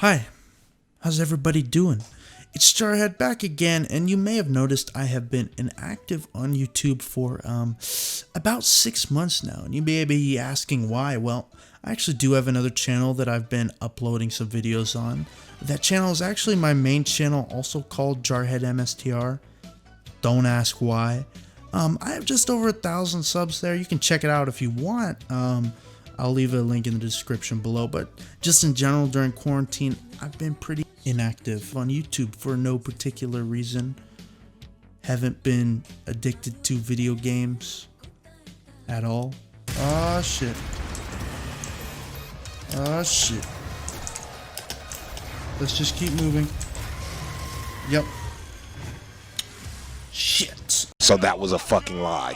Hi, how's everybody doing? It's Jarhead back again, and you may have noticed I have been inactive on YouTube for about 6 months now, and you may be asking why. Well, I actually do have another channel that I've been uploading some videos on. That channel is actually my main channel, also called jarheadMSTR. Don't ask why. I have just over 1,000 subs there. You can check it out if you want. I'll leave a link in the description below, but just in general during quarantine, I've been pretty inactive on YouTube for no particular reason. Haven't been addicted to video games at all. Oh shit. Oh shit. Let's just keep moving. Yep. Shit. So that was a fucking lie.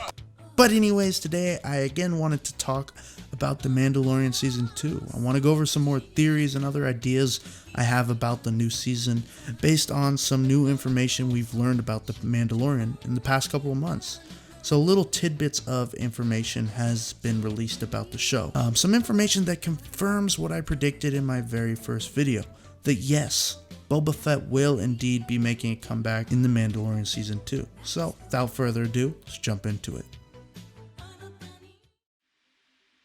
But anyways, today I again wanted to talk about The Mandalorian Season 2. I want to go over some more theories and other ideas I have about the new season based on some new information we've learned about The Mandalorian in the past couple of months. So little tidbits of information has been released about the show. Some information that confirms what I predicted in my very first video, that yes, Boba Fett will indeed be making a comeback in The Mandalorian Season 2. So without further ado, let's jump into it.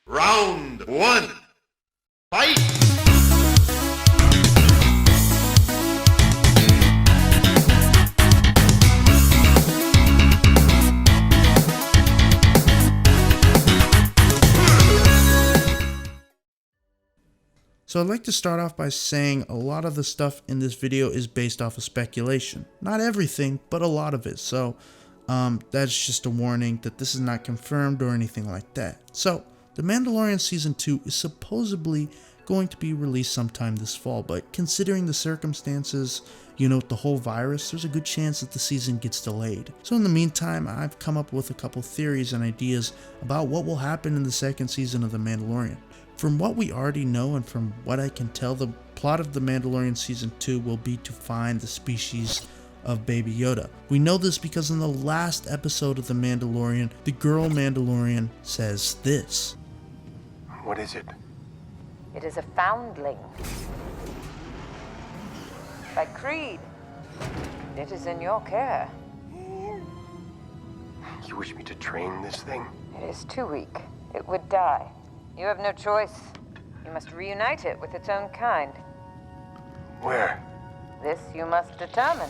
Round one, fight! So I'd like to start off by saying a lot of the stuff in this video is based off of speculation. Not everything, but a lot of it. So that's just a warning that this is not confirmed or anything like that. So The Mandalorian Season 2 is supposedly going to be released sometime this fall, but considering the circumstances, with the whole virus, there's a good chance that the season gets delayed. So in the meantime, I've come up with a couple theories and ideas about what will happen in the second season of The Mandalorian. From what we already know and from what I can tell, the plot of The Mandalorian Season 2 will be to find the species of Baby Yoda. We know this because in the last episode of The Mandalorian, the girl Mandalorian says this. What is it? It is a foundling. By Creed, it is in your care. You wish me to train this thing? It is too weak. It would die. You have no choice. You must reunite it with its own kind. Where? This you must determine.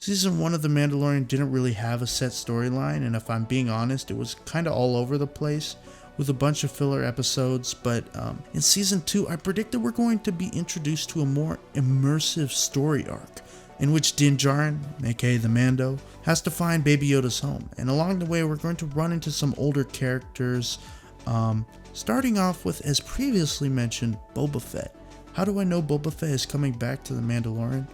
Season 1 of The Mandalorian didn't really have a set storyline, and if I'm being honest, it was kind of all over the place with a bunch of filler episodes, but in Season 2, I predicted we're going to be introduced to a more immersive story arc, in which Din Djarin, aka the Mando, has to find Baby Yoda's home, and along the way we're going to run into some older characters, starting off with, as previously mentioned, Boba Fett. How do I know Boba Fett is coming back to The Mandalorian?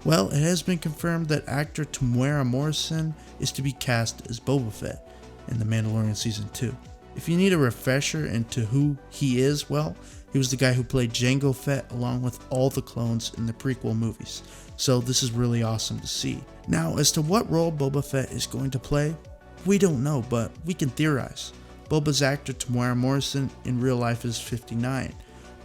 Well, it has been confirmed that actor Temuera Morrison is to be cast as Boba Fett in The Mandalorian Season 2. If you need a refresher into who he is, well, he was the guy who played Jango Fett along with all the clones in the prequel movies. So this is really awesome to see. Now, as to what role Boba Fett is going to play, we don't know, but we can theorize. Boba's actor Temuera Morrison in real life is 59.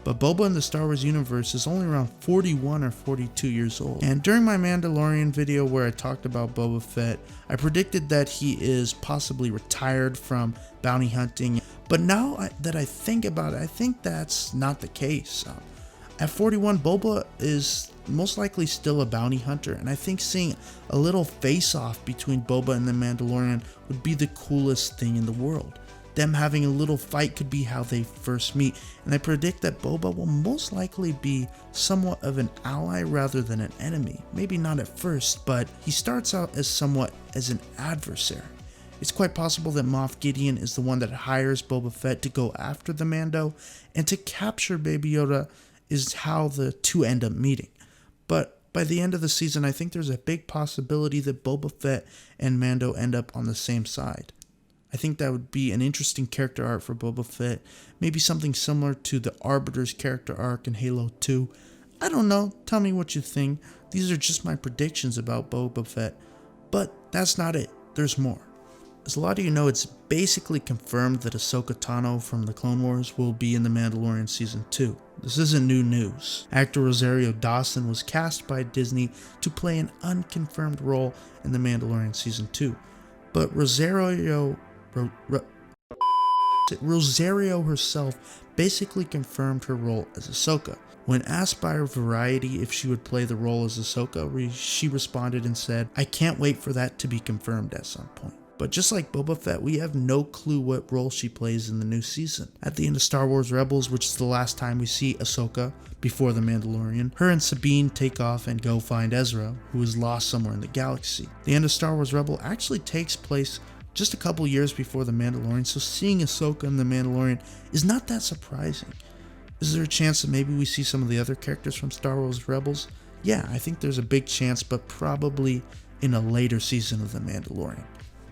But Boba in the Star Wars universe is only around 41 or 42 years old. And during my Mandalorian video where I talked about Boba Fett, I predicted that he is possibly retired from bounty hunting. But now that I think about it, I think that's not the case. At 41, Boba is most likely still a bounty hunter, and I think seeing a little face-off between Boba and the Mandalorian would be the coolest thing in the world. Them having a little fight could be how they first meet, and I predict that Boba will most likely be somewhat of an ally rather than an enemy. Maybe not at first, but he starts out as somewhat as an adversary. It's quite possible that Moff Gideon is the one that hires Boba Fett to go after the Mando, and to capture Baby Yoda is how the two end up meeting. But by the end of the season, I think there's a big possibility that Boba Fett and Mando end up on the same side. I think that would be an interesting character arc for Boba Fett, maybe something similar to the Arbiter's character arc in Halo 2. I don't know, tell me what you think. These are just my predictions about Boba Fett, but that's not it, there's more. As a lot of you know, it's basically confirmed that Ahsoka Tano from the Clone Wars will be in The Mandalorian Season 2. This isn't new news. Actor Rosario Dawson was cast by Disney to play an unconfirmed role in The Mandalorian Season 2. But Rosario herself basically confirmed her role as Ahsoka. When asked by Variety if she would play the role as Ahsoka, she responded and said, "I can't wait for that to be confirmed at some point." But just like Boba Fett, we have no clue what role she plays in the new season. At the end of Star Wars Rebels, which is the last time we see Ahsoka before The Mandalorian, her and Sabine take off and go find Ezra, who is lost somewhere in the galaxy. The end of Star Wars Rebel actually takes place just a couple years before The Mandalorian, so seeing Ahsoka in The Mandalorian is not that surprising. Is there a chance that maybe we see some of the other characters from Star Wars Rebels? Yeah, I think there's a big chance, but probably in a later season of The Mandalorian.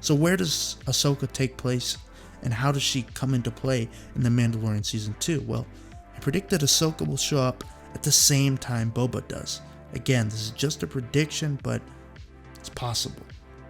So where does Ahsoka take place, and how does she come into play in The Mandalorian Season 2? Well, I predict that Ahsoka will show up at the same time Boba does. Again, this is just a prediction, but it's possible.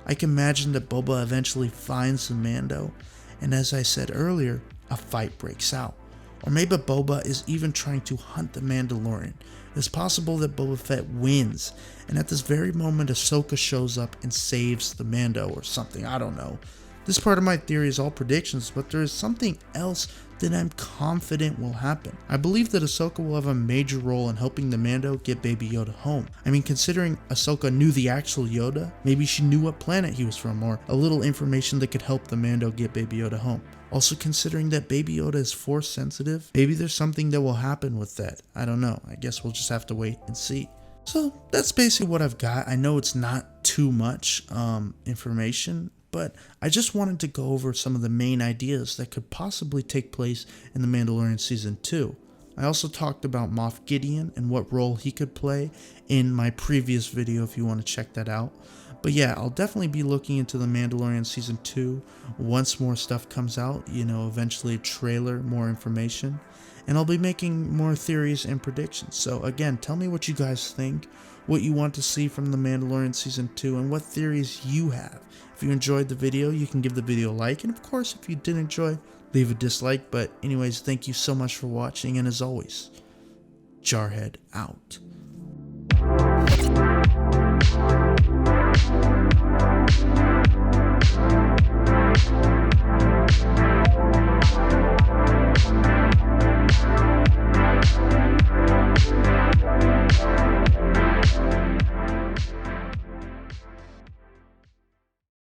I can imagine that Boba eventually finds the Mando, and as I said earlier, a fight breaks out. Or maybe Boba is even trying to hunt the Mandalorian. It's possible that Boba Fett wins, and at this very moment Ahsoka shows up and saves the Mando or something, I don't know. This part of my theory is all predictions, but there is something else that I'm confident will happen. I believe that Ahsoka will have a major role in helping the Mando get Baby Yoda home. I mean, considering Ahsoka knew the actual Yoda, maybe she knew what planet he was from, or a little information that could help the Mando get Baby Yoda home. Also considering that Baby Yoda is Force sensitive, maybe there's something that will happen with that. I don't know. I guess we'll just have to wait and see. So that's basically what I've got. I know it's not too much information, but I just wanted to go over some of the main ideas that could possibly take place in The Mandalorian Season 2. I also talked about Moff Gideon and what role he could play in my previous video if you want to check that out. But yeah, I'll definitely be looking into The Mandalorian Season 2 once more stuff comes out, eventually a trailer, more information, and I'll be making more theories and predictions. So again, tell me what you guys think, what you want to see from The Mandalorian Season 2, and what theories you have. If you enjoyed the video, you can give the video a like, and of course, if you did enjoy, leave a dislike. But anyways, thank you so much for watching, and as always, Jarhead out.